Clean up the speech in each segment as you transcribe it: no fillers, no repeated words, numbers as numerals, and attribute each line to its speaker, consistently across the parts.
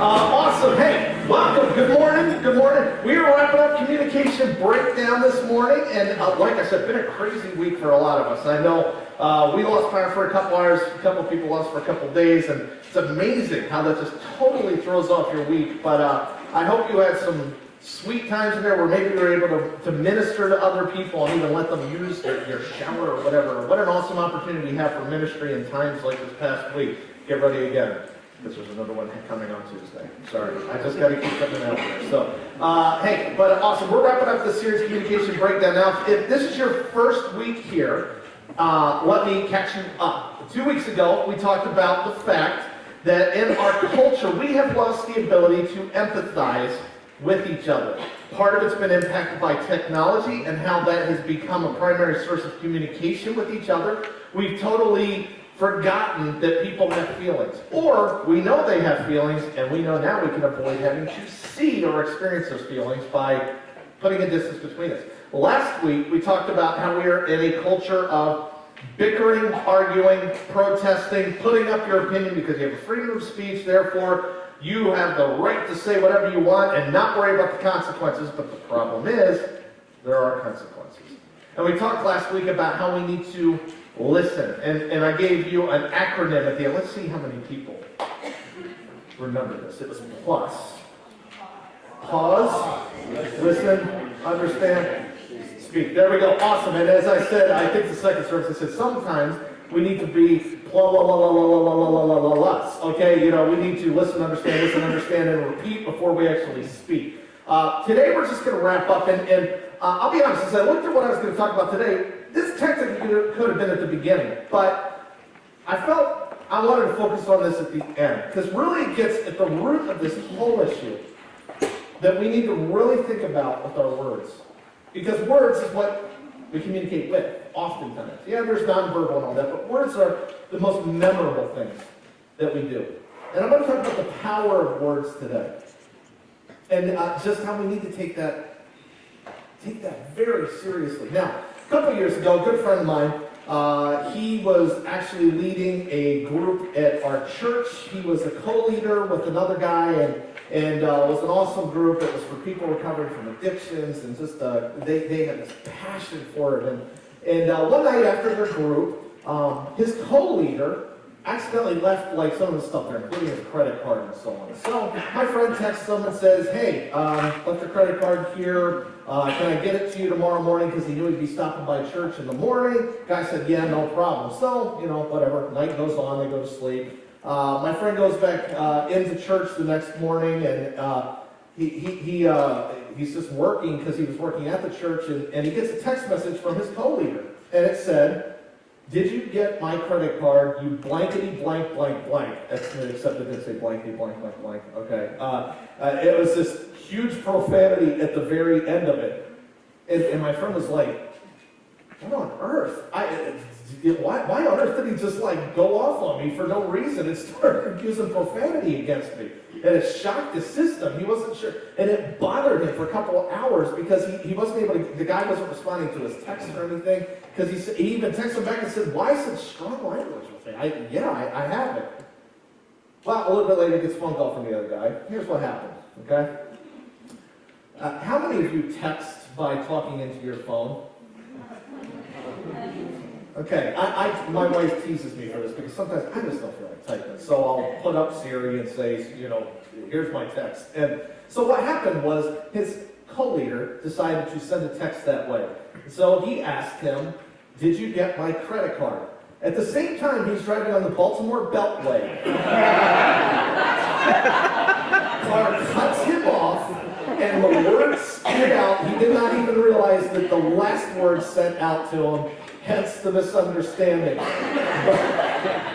Speaker 1: Awesome. Hey, welcome. Good morning. Good morning. We are wrapping up communication breakdown this morning, and like I said, been a crazy week for a lot of us. I know we lost power for a couple hours, a couple people lost for a couple days, and it's amazing how that just totally throws off your week. But I hope you had some sweet times in there where maybe you were able to minister to other people and even let them use your shower or whatever. What an awesome opportunity we have for ministry in times like this past week. Get ready again. This was another one coming on Tuesday. Sorry, I just got to keep something out there. So, hey, but awesome. We're wrapping up the series Communication Breakdown now. If this is your first week here, let me catch you up. 2 weeks ago, we talked about the fact that in our culture, we have lost the ability to empathize with each other. Part of it's been impacted by technology and how that has become a primary source of communication with each other. We've totally forgotten that people have feelings. Or we know they have feelings, and we know now we can avoid having to see or experience those feelings by putting a distance between us. Last week, we talked about how we are in a culture of bickering, arguing, protesting, putting up your opinion because you have freedom of speech, therefore you have the right to say whatever you want and not worry about the consequences. But the problem is, there are consequences. And we talked last week about how we need to listen. And I gave you an acronym at the end. Let's see how many people remember this. It was PLUS. Pause, listen, understand, speak. There we go. Awesome. And as I said, I think the second service, I said sometimes we need to be okay, you know, we need to listen, understand, and repeat before we actually speak. Today we're just going to wrap up, and I'll be honest, as I looked at what I was going to talk about today, this technically could have been at the beginning, but I felt I wanted to focus on this at the end, because really it gets at the root of this whole issue that we need to really think about with our words. Because words is what we communicate with, oftentimes. Yeah, there's nonverbal and all that, but words are the most memorable things that we do. And I'm going to talk about the power of words today. And just how we need to take that very seriously. Now, a couple of years ago, a good friend of mine, he was actually leading a group at our church. He was a co-leader with another guy, and it was an awesome group. It was for people recovering from addictions, and just they had this passion for it. And one night after their group, his co-leader accidentally left like some of the stuff there, including his credit card and so on. So my friend texts him and says, "Hey, left the credit card here. Can I get it to you tomorrow morning?" Because he knew he'd be stopping by church in the morning. Guy said, "Yeah, no problem." So, you know, whatever. Night goes on, they go to sleep. My friend goes back into church the next morning, and he's just working because he was working at the church, and he gets a text message from his co-leader, and it said, "Did you get my credit card, you blankety blank blank blank?" Except it didn't say blankety blank blank blank. Okay. It was this huge profanity at the very end of it. And my friend was like, "What on earth? Why on earth did he just like go off on me for no reason and start using profanity against me?" And it shocked his system. He wasn't sure. And it bothered him for a couple of hours because he wasn't able to, the guy wasn't responding to his text or anything. Because he even texted him back and said, "Why such strong language with me? I have it." Well, a little bit later, he gets a phone call from the other guy. Here's what happened, okay? How many of you text by talking into your phone? Okay, my wife teases me for this because sometimes I just don't feel like typing. So I'll put up Siri and say, you know, "Here's my text." And so what happened was his co-leader decided to send a text that way. So he asked him, "Did you get my credit card?" At the same time, he's driving on the Baltimore Beltway. Car cuts him off, and the words spit out. He did not even realize that the last word sent out to him, hence the misunderstanding. But,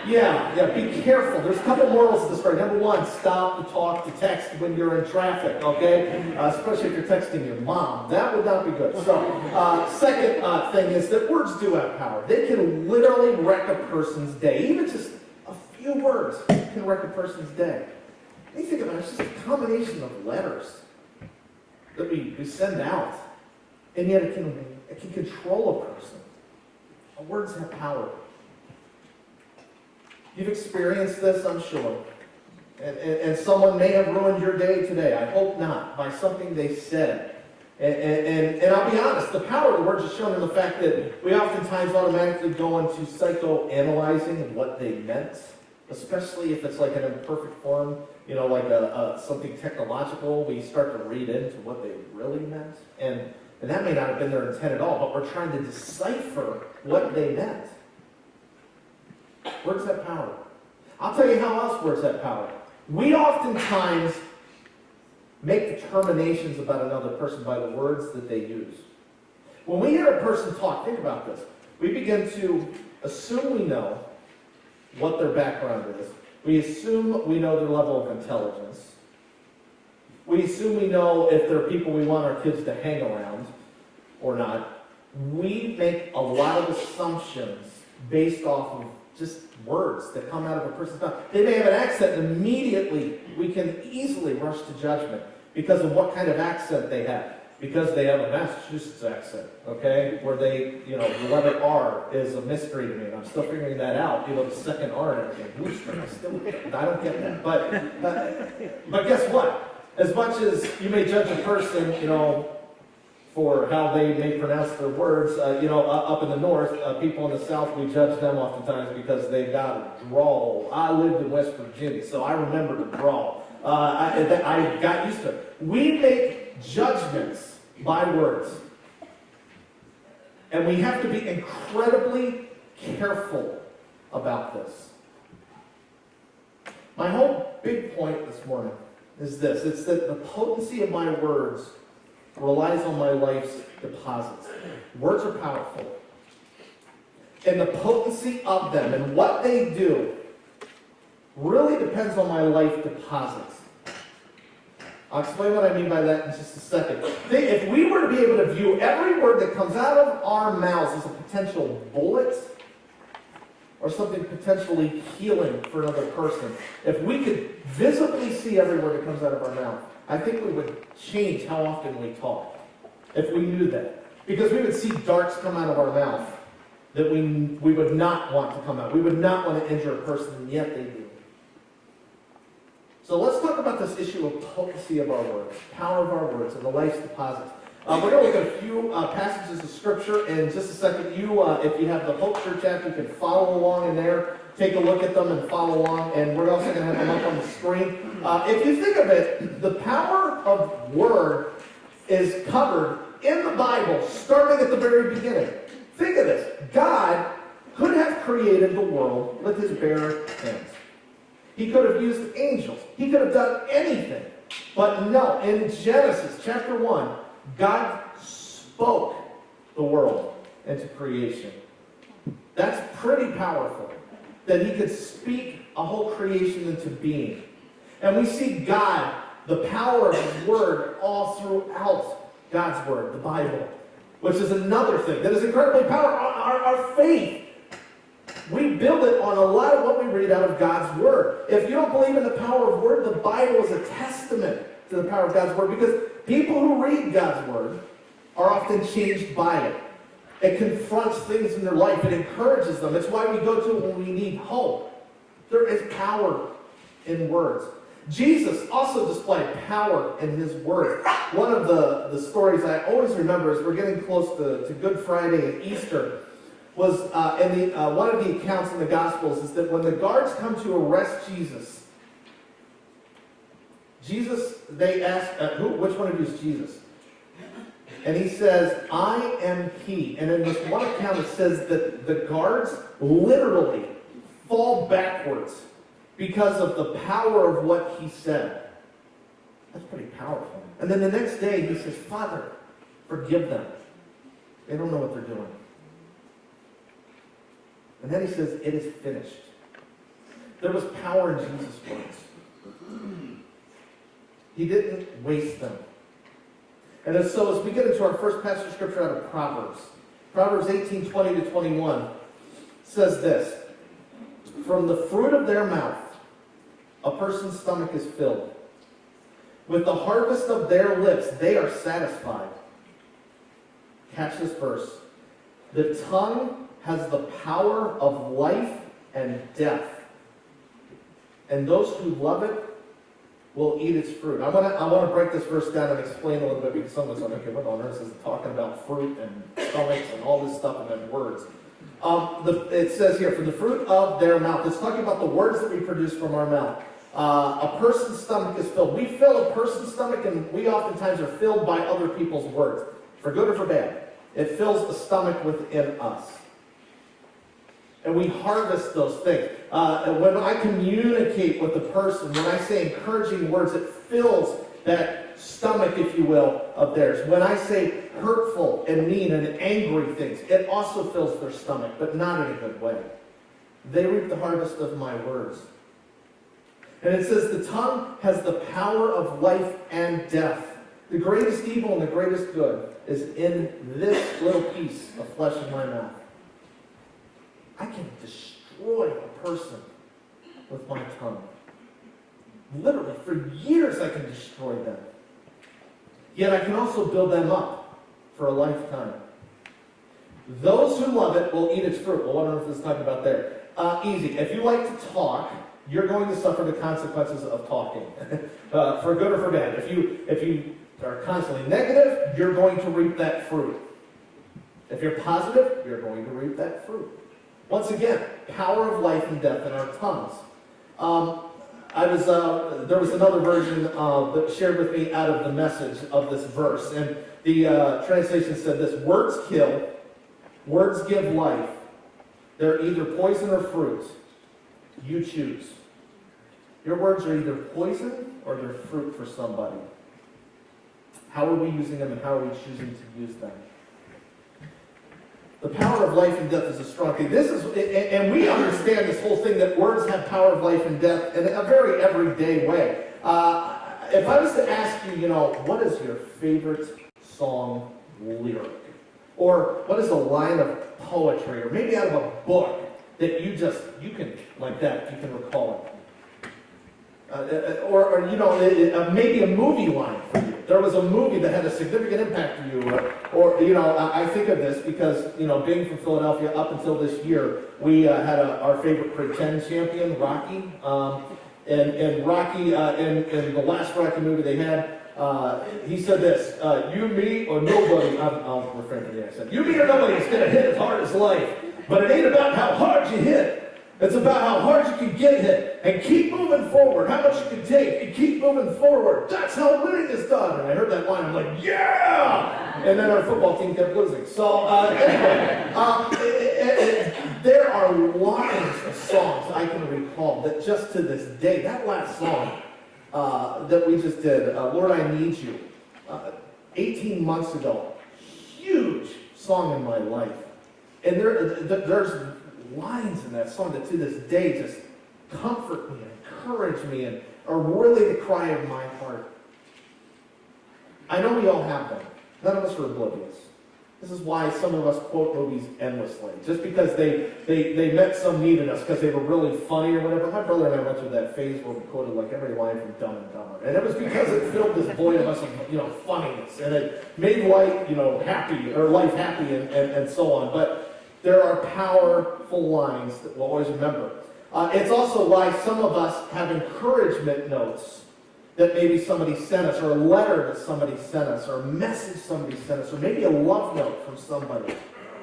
Speaker 1: yeah, be careful. There's a couple morals to this story. Number one, stop to talk to text when you're in traffic, okay? Especially if you're texting your mom. That would not be good. So, second thing is that words do have power. They can literally wreck a person's day. Even just a few words can wreck a person's day. When you think about it, it's just a combination of letters that we send out, and yet it can control a person. Words have power. You've experienced this, I'm sure. And someone may have ruined your day today. I hope not, by something they said. And I'll be honest, the power of the words is shown in the fact that we oftentimes automatically go into psychoanalyzing what they meant, especially if it's like an imperfect form, like something technological. We start to read into what they really meant. And that may not have been their intent at all, but we're trying to decipher what they meant. Words have power. I'll tell you how else words have power. We oftentimes make determinations about another person by the words that they use. When we hear a person talk, think about this. We begin to assume we know what their background is. We assume we know their level of intelligence. We assume we know if they're people we want our kids to hang around or not. We make a lot of assumptions based off of just words that come out of a person's mouth. They may have an accent, and immediately we can easily rush to judgment because of what kind of accent they have. Because they have a Massachusetts accent, okay? Where they, the letter R is a mystery to me, and I'm still figuring that out. The second R and everything. I don't get that. But guess what? As much as you may judge a person, for how they may pronounce their words, up in the north, people in the south, we judge them oftentimes because they've got a drawl. I lived in West Virginia, so I remember the drawl. I got used to it. We make judgments by words. And we have to be incredibly careful about this. My whole big point this morning is this. It's that the potency of my words relies on my life's deposits. Words are powerful. And the potency of them and what they do really depends on my life deposits. I'll explain what I mean by that in just a second. If we were to be able to view every word that comes out of our mouths as a potential bullet or something potentially healing for another person, if we could visibly see every word that comes out of our mouth, I think we would change how often we talk, if we knew that. Because we would see darts come out of our mouth that we would not want to come out. We would not want to injure a person, and yet they do. So let's talk about this issue of potency of our words, power of our words, and the life's deposits. We're going to look at a few passages of Scripture in just a second. If you have the Hope Church app, you can follow along in there. Take a look at them and follow along, and we're also going to have them up on the screen. If you think of it, the power of word is covered in the Bible, starting at the very beginning. Think of this. God could have created the world with his bare hands. He could have used angels. He could have done anything. But no, in Genesis chapter 1, God spoke the world into creation. That's pretty powerful, that he could speak a whole creation into being. And we see God, the power of his word, all throughout God's word, the Bible, which is another thing that is incredibly powerful. Our faith, we build it on a lot of what we read out of God's word. If you don't believe in the power of word, the Bible is a testament to the power of God's word, because people who read God's word are often changed by it. It confronts things in their life. It encourages them. It's why we go to it when we need hope. There is power in words. Jesus also displayed power in his words. One of the stories I always remember as we're getting close to Good Friday and Easter was in one of the accounts in the Gospels is that when the guards come to arrest Jesus, they ask, which one of you is Jesus? And he says, I am he. And in this one account it says that the guards literally fall backwards because of the power of what he said. That's pretty powerful. And then the next day he says, Father, forgive them. They don't know what they're doing. And then he says, it is finished. There was power in Jesus' words. He didn't waste them. And so as we get into our first passage of Scripture out of Proverbs 18:20 to 21 says this, from the fruit of their mouth, a person's stomach is filled. With the harvest of their lips, they are satisfied. Catch this verse. The tongue has the power of life and death, and those who love it will eat its fruit. I want to break this verse down and explain a little bit, because some of us are like, okay, what on earth is it talking about fruit and stomachs and all this stuff and then words? It says here, from the fruit of their mouth. It's talking about the words that we produce from our mouth. A person's stomach is filled. We fill a person's stomach, and we oftentimes are filled by other people's words, for good or for bad. It fills the stomach within us. And we harvest those things. When I communicate with a person, when I say encouraging words, it fills that stomach, if you will, of theirs. When I say hurtful and mean and angry things, it also fills their stomach, but not in a good way. They reap the harvest of my words. And it says the tongue has the power of life and death. The greatest evil and the greatest good is in this little piece of flesh in my mouth. I can destroy a person with my tongue. Literally, for years I can destroy them. Yet I can also build them up for a lifetime. Those who love it will eat its fruit. Well, I don't know if this is talking about there. Easy. If you like to talk, you're going to suffer the consequences of talking, for good or for bad. If you are constantly negative, you're going to reap that fruit. If you're positive, you're going to reap that fruit. Once again, power of life and death in our tongues. There was another version that shared with me out of the Message of this verse, and the translation said this: words kill, words give life. They're either poison or fruit. You choose. Your words are either poison or they're fruit for somebody. How are we using them, and how are we choosing to use them? The power of life and death is a strong thing. And we understand this whole thing that words have power of life and death in a very everyday way. If I was to ask you, what is your favorite song lyric? Or what is a line of poetry, or maybe out of a book that you can recall it? Maybe a movie line for you. There was a movie that had a significant impact to you, I think of this because, being from Philadelphia up until this year, we had our favorite pretend champion, Rocky. And Rocky, in the last Rocky movie they had, he said this: you, me, or nobody, I'll refrain from the accent, you, me, or nobody is going to hit as hard as life, but it ain't about how hard you hit. It's about how hard you can get hit and keep moving forward, how much you can take and keep moving forward. That's how winning is done. And I heard that line, I'm like, yeah! And then our football team kept losing. So anyway, there are lines of songs I can recall that just to this day, that last song that we just did, Lord, I Need You, 18 months ago, huge song in my life. And there's lines in that song that to this day just comfort me and encourage me and are really the cry of my heart. I know we all have them. None of us are oblivious. This is why some of us quote movies endlessly. Just because they met some need in us because they were really funny or whatever. My brother and I went through that phase where we quoted like every line from Dumb and Dumber. And it was because it filled this void of us of funniness. And it made life happy, or life happy and so on. But there are powerful lines that we'll always remember. It's also why some of us have encouragement notes that maybe somebody sent us, or a letter that somebody sent us, or a message somebody sent us, or maybe a love note from somebody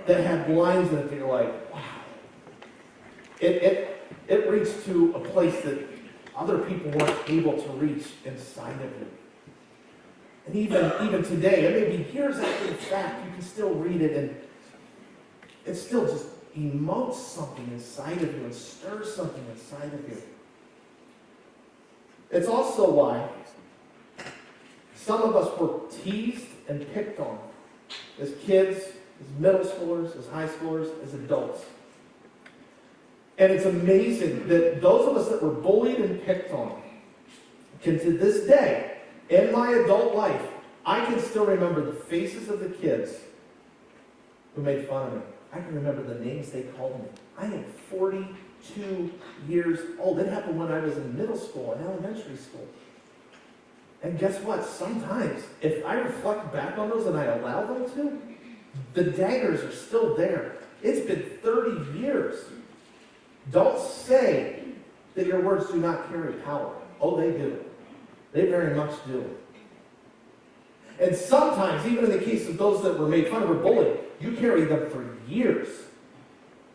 Speaker 1: that had lines in it that you're like, wow. It reached to a place that other people weren't able to reach inside of you. And even today, it may be years after the fact, you can still read it, and it still just emotes something inside of you and stirs something inside of you. It's also why some of us were teased and picked on as kids, as middle schoolers, as high schoolers, as adults. And it's amazing that those of us that were bullied and picked on can, to this day, in my adult life, I can still remember the faces of the kids who made fun of me. I can remember the names they called me. I am 42 years old. It happened when I was in middle school and elementary school. And guess what? Sometimes, if I reflect back on those and I allow them to, the daggers are still there. It's been 30 years. Don't say that your words do not carry power. Oh, they do. They very much do. And sometimes, even in the case of those that were made fun of or bullied, you carry them for years.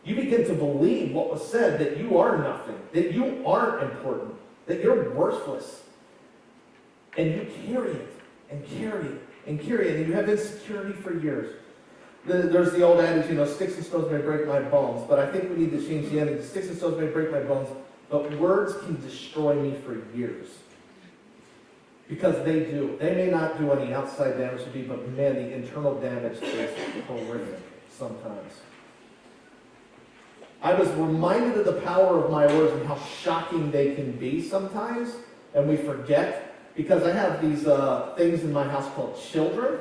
Speaker 1: You begin to believe what was said, that you are nothing, that you aren't important, that you're worthless. And you carry it, and carry it, and carry it, and you have insecurity for years. There's the old adage, sticks and stones may break my bones, but I think we need to change the ending. Sticks and stones may break my bones, but words can destroy me for years. Because they do. They may not do any outside damage to me, but man, the internal damage is horrific sometimes. I was reminded of the power of my words and how shocking they can be sometimes, and we forget, because I have these things in my house called children,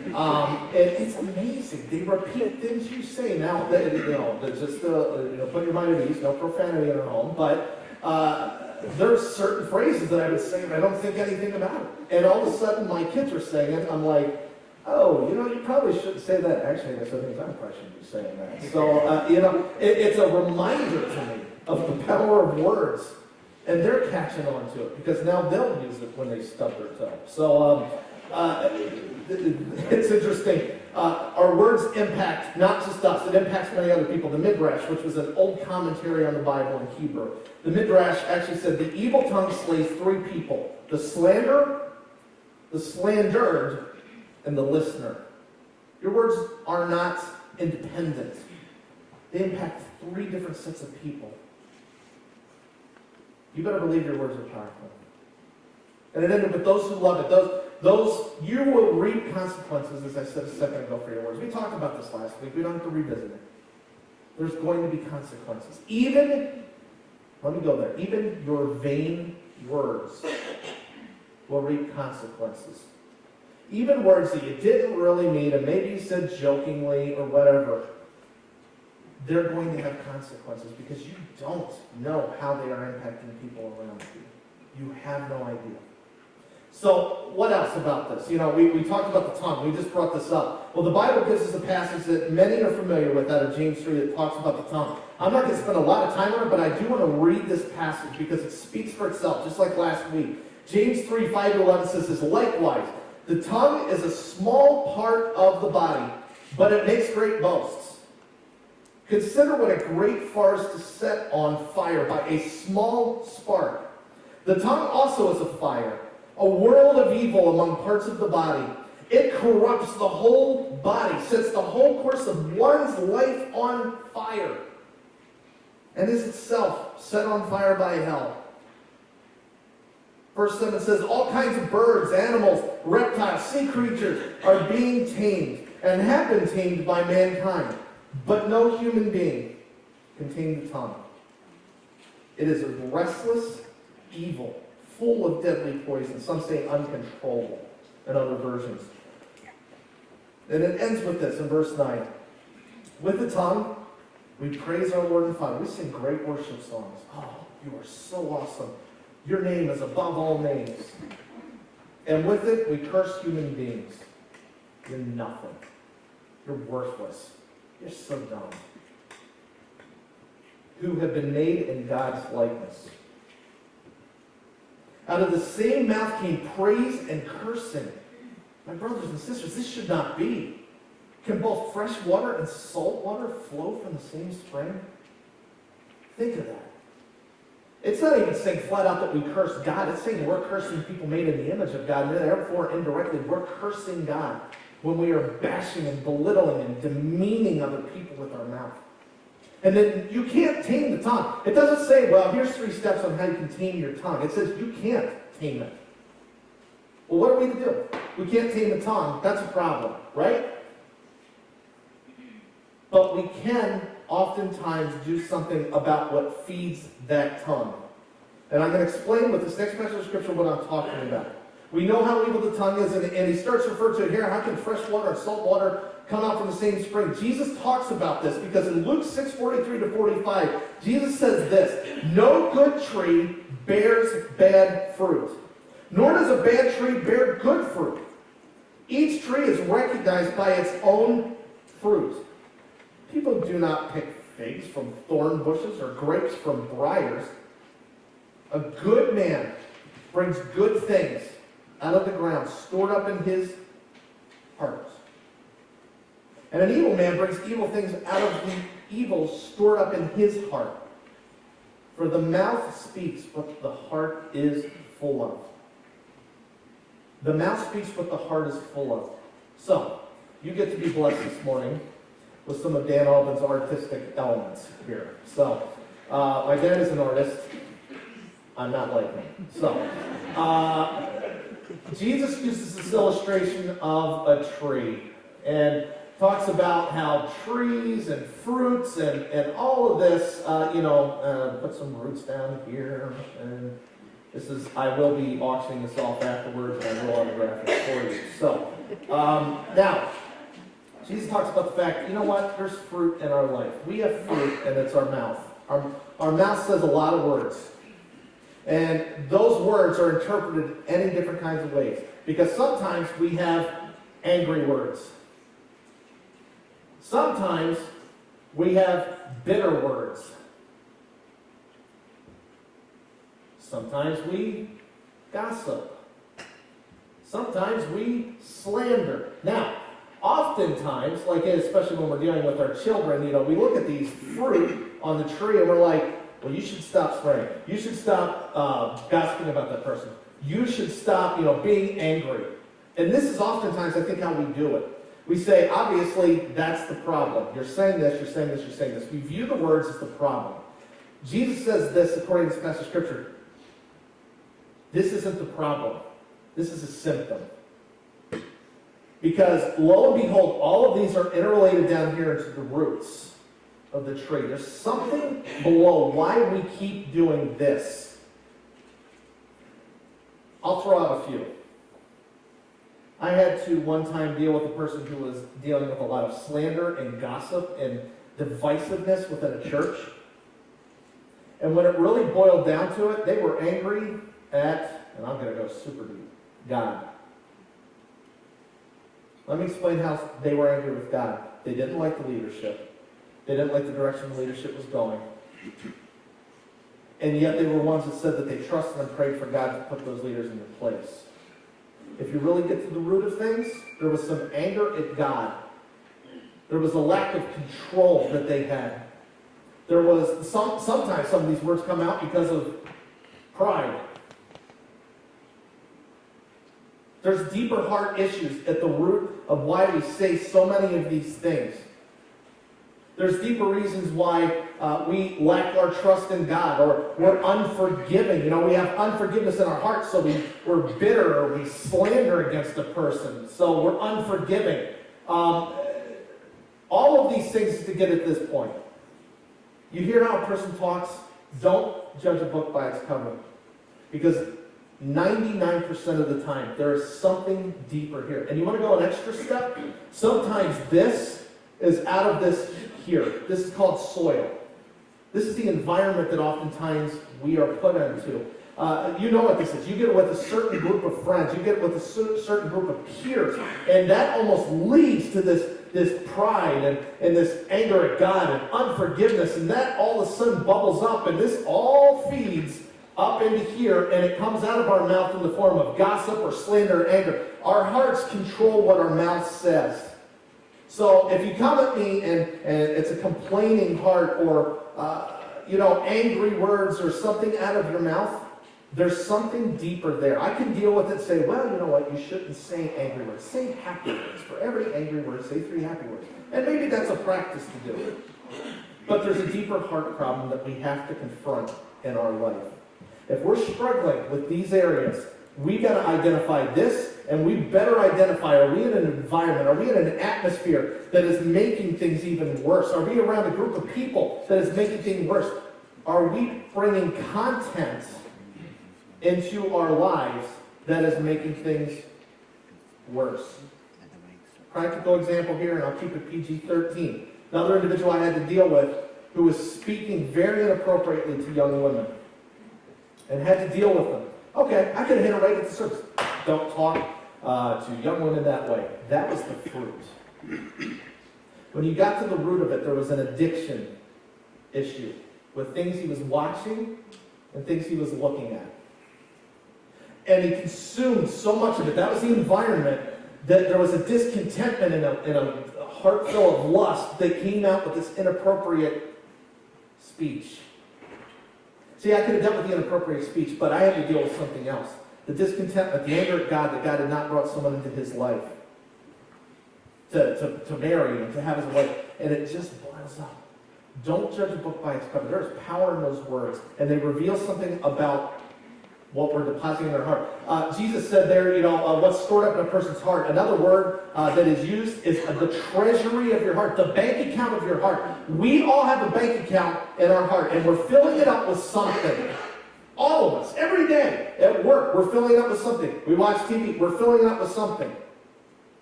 Speaker 1: and it's amazing. They repeat things you say. Now, just put your mind at ease, no profanity in our home, but there's certain phrases that I would say and I don't think anything about it. And all of a sudden, my kids are saying it. I'm like, oh, you probably shouldn't say that. Actually, there's other things I probably shouldn't be saying that. So, it's a reminder to me of the power of words. And they're catching on to it because now they'll use it when they stub their toe. So, it's interesting. Our words impact not just us, it impacts many other people. The Midrash, which was an old commentary on the Bible in Hebrew, the Midrash actually said the evil tongue slays three people: the slanderer, the slandered, and the listener. Your words are not independent. They impact three different sets of people. You better believe your words are powerful. And it ended with those who love it. Those you will reap consequences, as I said a second ago, for your words. We talked about this last week. We don't have to revisit it. There's going to be consequences. Even your vain words will reap consequences. Even words that you didn't really mean, and maybe you said jokingly or whatever, they're going to have consequences because you don't know how they are impacting people around you. You have no idea. So, what else about this? We talked about the tongue. We just brought this up. Well, the Bible gives us a passage that many are familiar with out of James 3 that talks about the tongue. I'm not going to spend a lot of time on it, but I do want to read this passage because it speaks for itself, just like last week. James 3, 5-11 says this: likewise, the tongue is a small part of the body, but it makes great boasts. Consider what a great forest is set on fire by a small spark. The tongue also is a fire, a world of evil among parts of the body. It corrupts the whole body, sets the whole course of one's life on fire, and is itself set on fire by hell. Verse 7 says, all kinds of birds, animals, reptiles, sea creatures are being tamed and have been tamed by mankind, but no human being can tame the tongue. It is a restless evil, full of deadly poison. Some say uncontrollable in other versions. And it ends with this in verse 9. With the tongue, we praise our Lord and Father. We sing great worship songs. Oh, you are so awesome. Your name is above all names. And with it, we curse human beings. You're nothing. You're worthless. You're so dumb. Who have been made in God's likeness. Out of the same mouth came praise and cursing. My brothers and sisters, this should not be. Can both fresh water and salt water flow from the same spring? Think of that. It's not even saying flat out that we curse God. It's saying we're cursing people made in the image of God. And therefore, indirectly, we're cursing God when we are bashing and belittling and demeaning other people with our mouth. And then you can't tame the tongue. It doesn't say, well, here's 3 steps on how you can tame your tongue. It says you can't tame it. Well, what are we to do? We can't tame the tongue. That's a problem, right? But we can oftentimes do something about what feeds that tongue. And I'm going to explain with this next passage of Scripture what I'm talking about. We know how evil the tongue is, and he starts to refer to it here. How can fresh water and salt water come out from the same spring? Jesus talks about this because in Luke 6:43-45, Jesus says this: no good tree bears bad fruit, nor does a bad tree bear good fruit. Each tree is recognized by its own fruit. People do not pick figs from thorn bushes or grapes from briars. A good man brings good things out of the ground, stored up in his heart. And an evil man brings evil things out of the evil stored up in his heart. For the mouth speaks what the heart is full of. The mouth speaks what the heart is full of. So, you get to be blessed this morning with some of Dan Albin's artistic elements here. So, my dad is an artist. I'm not like him. So, Jesus uses this illustration of a tree and talks about how trees and fruits and all of this, put some roots down here. And this is, I will be auctioning this off afterwards, and I will autograph it for you. So, now, Jesus talks about the fact, you know what? There's fruit in our life. We have fruit, and it's our mouth. Our mouth says a lot of words. And those words are interpreted any different kinds of ways. Because sometimes we have angry words. Sometimes we have bitter words. Sometimes we gossip. Sometimes we slander. Now, oftentimes, like especially when we're dealing with our children, we look at these fruit on the tree and we're like, well, you should stop swearing. You should stop gossiping about that person. You should stop, being angry. And this is oftentimes, I think, how we do it. We say, obviously, that's the problem. You're saying this, you're saying this, you're saying this. We view the words as the problem. Jesus says this, according to this passage of Scripture. This isn't the problem. This is a symptom. Because, lo and behold, all of these are interrelated down here into the roots of the tree. There's something below why we keep doing this. I'll throw out a few. I had to one time deal with a person who was dealing with a lot of slander and gossip and divisiveness within a church. And when it really boiled down to it, they were angry at, and I'm going to go super deep, God. Let me explain how they were angry with God. They didn't like the leadership. They didn't like the direction the leadership was going. And yet they were ones that said that they trusted and prayed for God to put those leaders into place. If you really get to the root of things, there was some anger at God. There was a lack of control that they had. There was, sometimes some of these words come out because of pride. There's deeper heart issues at the root of why we say so many of these things. There's deeper reasons why we lack our trust in God, or we're unforgiving. We have unforgiveness in our hearts, so we're bitter, or we slander against a person, so we're unforgiving. All of these things to get at this point. You hear how a person talks? Don't judge a book by its cover. Because 99% of the time, there is something deeper here. And you want to go an extra step? Sometimes this is out of this here. This is called soil. This is the environment that oftentimes we are put into. You know what this is. You get it with a certain group of friends. You get it with a certain group of peers. And that almost leads to this pride and this anger at God and unforgiveness. And that all of a sudden bubbles up. And this all feeds up into here. And it comes out of our mouth in the form of gossip or slander or anger. Our hearts control what our mouth says. So if you come at me and it's a complaining heart or, angry words or something out of your mouth, there's something deeper there. I can deal with it and say, well, you know what, you shouldn't say angry words. Say happy words. For every angry word, say 3 happy words. And maybe that's a practice to do it. But there's a deeper heart problem that we have to confront in our life. If we're struggling with these areas, we got to identify this. And we better identify, are we in an environment, are we in an atmosphere that is making things even worse? Are we around a group of people that is making things worse? Are we bringing content into our lives that is making things worse? Practical example here, and I'll keep it PG-13. Another individual I had to deal with who was speaking very inappropriately to young women and had to deal with them. Okay, I could have hit it right at the surface. Don't talk to young women that way. That was the fruit. When you got to the root of it, there was an addiction issue with things he was watching and things he was looking at. And he consumed so much of it. That was the environment, that there was a discontentment and a heart full of lust that came out with this inappropriate speech. See, I could have dealt with the inappropriate speech, but I had to deal with something else. The discontentment, the anger at God that God had not brought someone into his life to marry and to have as a wife. And it just boils up. Don't judge a book by its cover. There's power in those words, and they reveal something about what we're depositing in their heart. Jesus said there, what's stored up in a person's heart. Another word that is used is the treasury of your heart, the bank account of your heart. We all have a bank account in our heart, and we're filling it up with something. All of us, every day at work, we're filling it up with something. We watch TV, we're filling it up with something.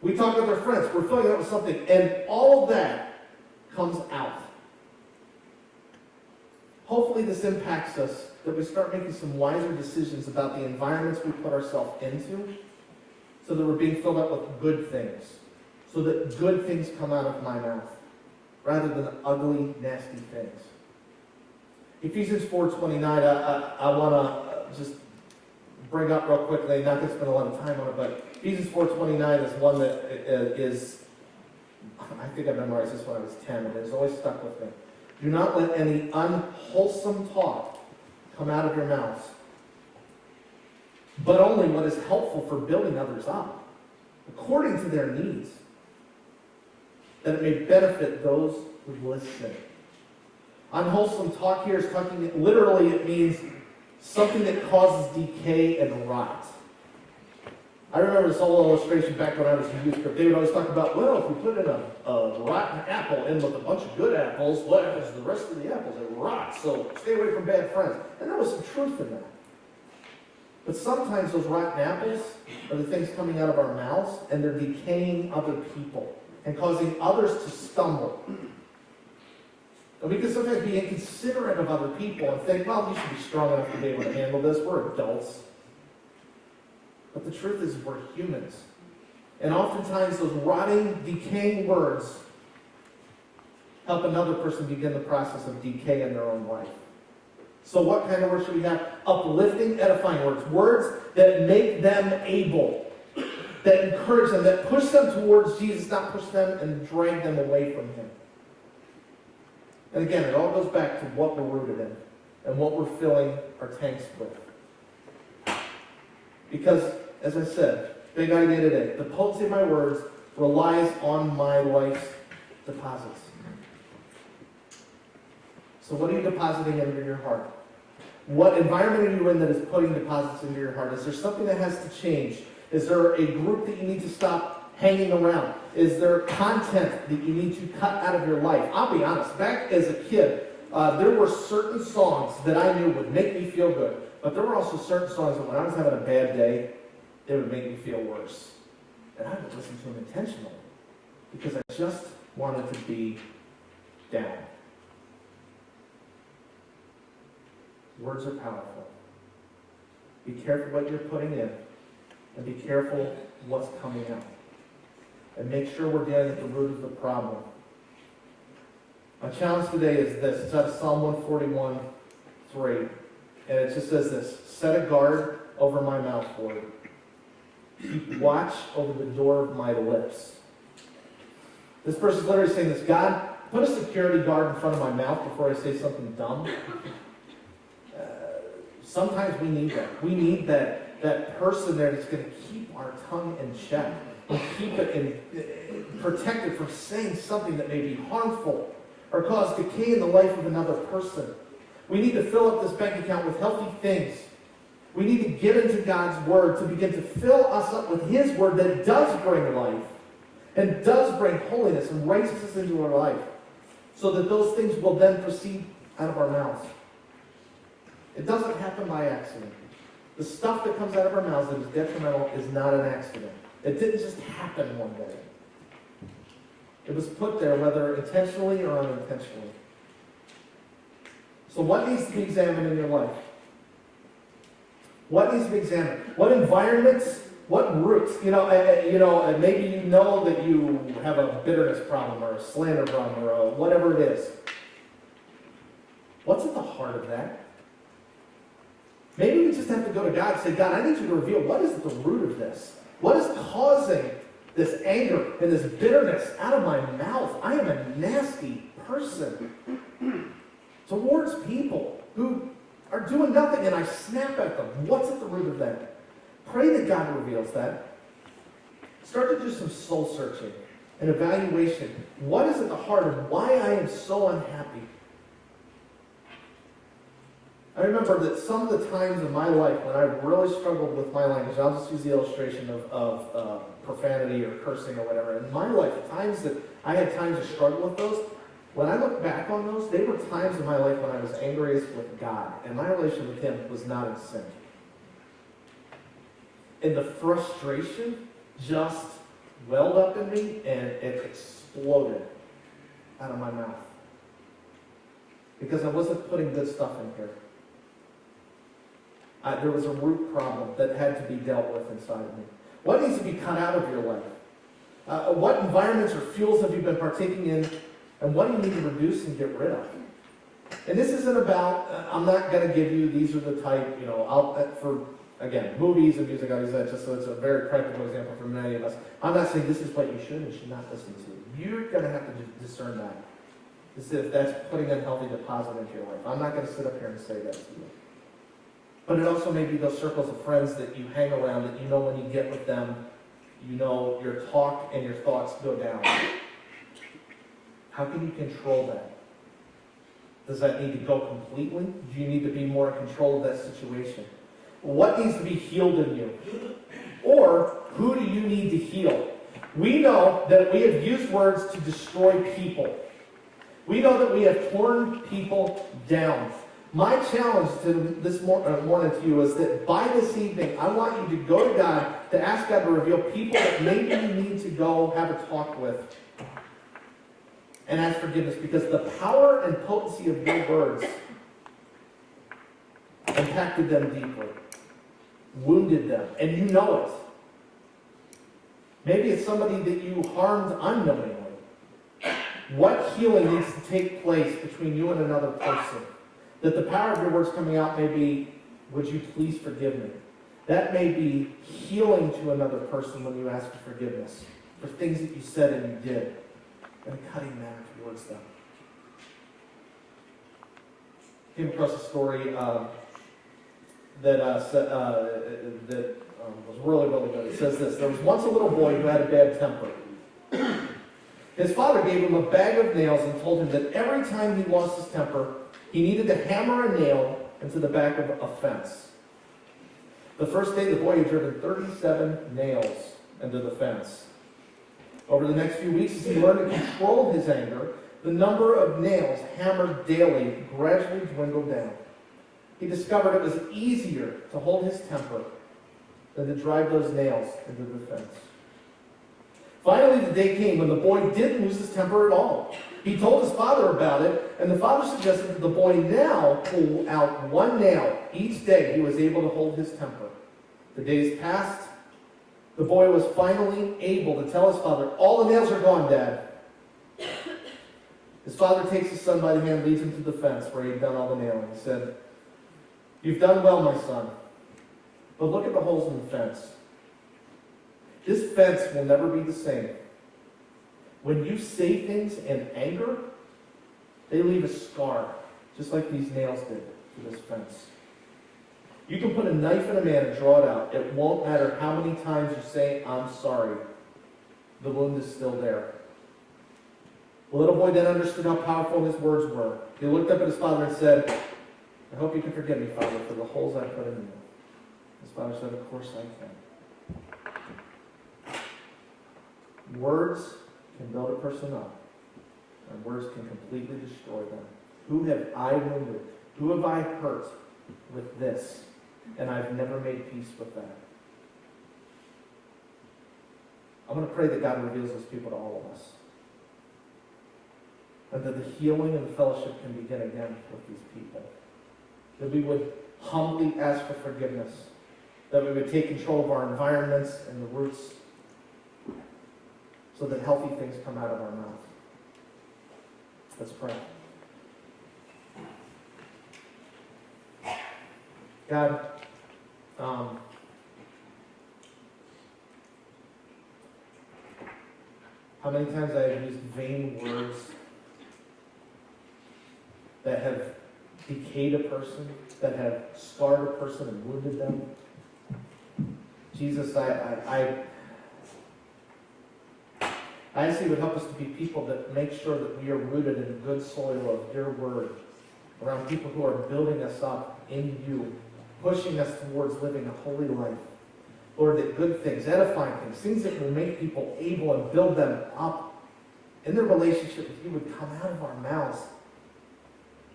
Speaker 1: We talk with our friends, we're filling it up with something. And all of that comes out. Hopefully this impacts us, that we start making some wiser decisions about the environments we put ourselves into, so that we're being filled up with good things, so that good things come out of my mouth, rather than ugly, nasty things. Ephesians 4:29, I want to just bring up real quickly, not going to spend a lot of time on it, but Ephesians 4:29 is one that is, I think I memorized this when I was 10, and it's always stuck with me. Do not let any unwholesome talk come out of your mouths, but only what is helpful for building others up, according to their needs, that it may benefit those who listen. Unwholesome talk here is talking, literally it means something that causes decay and rot. I remember this old illustration back when I was in youth group. They would always talk about, well, if we put in a rotten apple in with a bunch of good apples, what happens to the rest of the apples? They rot, so stay away from bad friends. And there was some truth in that. But sometimes those rotten apples are the things coming out of our mouths, and they're decaying other people and causing others to stumble. And we can sometimes be inconsiderate of other people and think, well, we should be strong enough to be able to handle this. We're adults. But the truth is, we're humans. And oftentimes those rotting, decaying words help another person begin the process of decay in their own life. So what kind of words should we have? Uplifting, edifying words. Words that make them able, that encourage them, that push them towards Jesus, not push them and drag them away from him. And again, it all goes back to what we're rooted in and what we're filling our tanks with. Because, as I said, big idea today, the potency of my words relies on my life's deposits. So what are you depositing into your heart? What environment are you in that is putting deposits into your heart? Is there something that has to change? Is there a group that you need to stop hanging around? Is there content that you need to cut out of your life? I'll be honest, back as a kid, there were certain songs that I knew would make me feel good. But there were also certain songs that when I was having a bad day, it would make me feel worse. And I would listen to them intentionally because I just wanted to be down. Words are powerful. Be careful what you're putting in, and be careful what's coming out. And make sure we're getting at the root of the problem. My challenge today is this. It's out of Psalm 141:3. And it just says this: set a guard over my mouth, Lord. Keep watch over the door of my lips. This person's literally saying this: God, put a security guard in front of my mouth before I say something dumb. Sometimes we need that. We need that person there that's going to keep our tongue in check and keep it and protect it from saying something that may be harmful or cause decay in the life of another person. We need to fill up this bank account with healthy things. We need to get into God's Word to begin to fill us up with His Word that does bring life and does bring holiness and righteousness into our life, so that those things will then proceed out of our mouths. It doesn't happen by accident. The stuff that comes out of our mouths that is detrimental is not an accident. It didn't just happen one day. It was put there, whether intentionally or unintentionally. So what needs to be examined in your life? What needs to be examined? What environments? What roots? And maybe you know that you have a bitterness problem or a slander problem or whatever it is. What's at the heart of that? Maybe we just have to go to God and say, God, I need you to reveal what is the root of this? What is causing this anger and this bitterness out of my mouth? I am a nasty person towards people who are doing nothing, and I snap at them. What's at the root of that? Pray that God reveals that. Start to do some soul searching and evaluation. What is at the heart of why I am so unhappy? I remember that some of the times in my life when I really struggled with my language, I'll just use the illustration of profanity or cursing or whatever. In my life, times that I had times to struggle with those, when I look back on those, they were times in my life when I was angriest with God, and my relation with Him was not in sync. And the frustration just welled up in me, and it exploded out of my mouth. Because I wasn't putting good stuff in here. There was a root problem that had to be dealt with inside of me. What needs to be cut out of your life? What environments or fuels have you been partaking in? And what do you need to reduce and get rid of? And this isn't about, I'm not going to give you, these are the type, for, again, movies and music, I use that just so it's a very practical example for many of us. I'm not saying this is what you should and should not listen to. You're going to have to discern that. If that's putting unhealthy deposit into your life. I'm not going to sit up here and say that to you. But it also may be those circles of friends that you hang around that you know when you get with them, you know your talk and your thoughts go down. How can you control that? Does that need to go completely? Do you need to be more in control of that situation? What needs to be healed in you? Or who do you need to heal? We know that we have used words to destroy people. We know that we have torn people down. My challenge to this morning to you is that by this evening, I want you to go to God to ask God to reveal people that maybe you need to go have a talk with and ask forgiveness, because the power and potency of your words impacted them deeply, wounded them, and you know it. Maybe it's somebody that you harmed unknowingly. What healing needs to take place between you and another person? That the power of your words coming out may be, would you please forgive me? That may be healing to another person when you ask for forgiveness for things that you said and you did, and cutting that towards them. Came across a story that was really, really good. It says this: there was once a little boy who had a bad temper. His father gave him a bag of nails and told him that every time he lost his temper, he needed to hammer a nail into the back of a fence. The first day, the boy had driven 37 nails into the fence. Over the next few weeks, as he learned to control his anger, the number of nails hammered daily gradually dwindled down. He discovered it was easier to hold his temper than to drive those nails into the fence. Finally, the day came when the boy didn't lose his temper at all. He told his father about it, and the father suggested that the boy now pull out one nail each day he was able to hold his temper. The days passed. The boy was finally able to tell his father, "All the nails are gone, Dad." His father takes his son by the hand, leads him to the fence where he had done all the nailing. He said, "You've done well, my son, but look at the holes in the fence. This fence will never be the same. When you say things in anger, they leave a scar, just like these nails did to this fence. You can put a knife in a man and draw it out. It won't matter how many times you say, 'I'm sorry.' The wound is still there." The little boy then understood how powerful his words were. He looked up at his father and said, "I hope you can forgive me, Father, for the holes I put in you." His father said, "Of course I can." Words can build a person up, and words can completely destroy them. Who have I wounded? Who have I hurt with this? And I've never made peace with that. I'm going to pray that God reveals those people to all of us, and that the healing and the fellowship can begin again with these people. That we would humbly ask for forgiveness. That we would take control of our environments and the roots, so that healthy things come out of our mouth. Let's pray. God, how many times I have used vain words that have decayed a person, that have scarred a person and wounded them. Jesus, I ask you would help us to be people that make sure that we are rooted in good soil of your word, around people who are building us up in you, pushing us towards living a holy life. Lord, that good things, edifying things, things that will make people able and build them up in their relationship with you would come out of our mouths.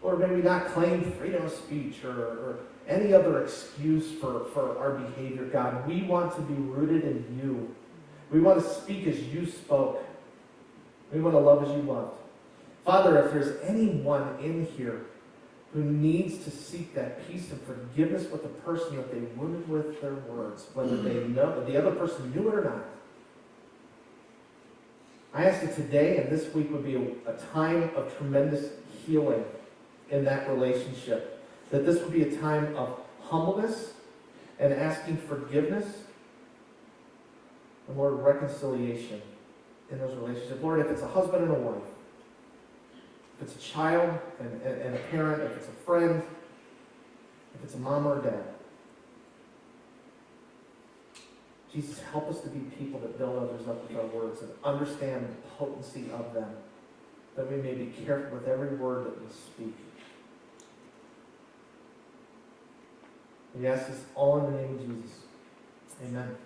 Speaker 1: Lord, may we not claim freedom of speech or any other excuse for our behavior, God. We want to be rooted in you. We want to speak as you spoke. We want to love as you loved. Father, if there's anyone in here who needs to seek that peace and forgiveness with the person that they wounded with their words, whether they know the other person knew it or not, I ask that today and this week would be a time of tremendous healing in that relationship. That this would be a time of humbleness and asking forgiveness and, Lord, reconciliation in those relationships. Lord, if it's a husband and a wife, if it's a child and a parent, if it's a friend, if it's a mom or a dad, Jesus, help us to be people that build others up with our words and understand the potency of them, that we may be careful with every word that we speak. We ask this all in the name of Jesus. Amen.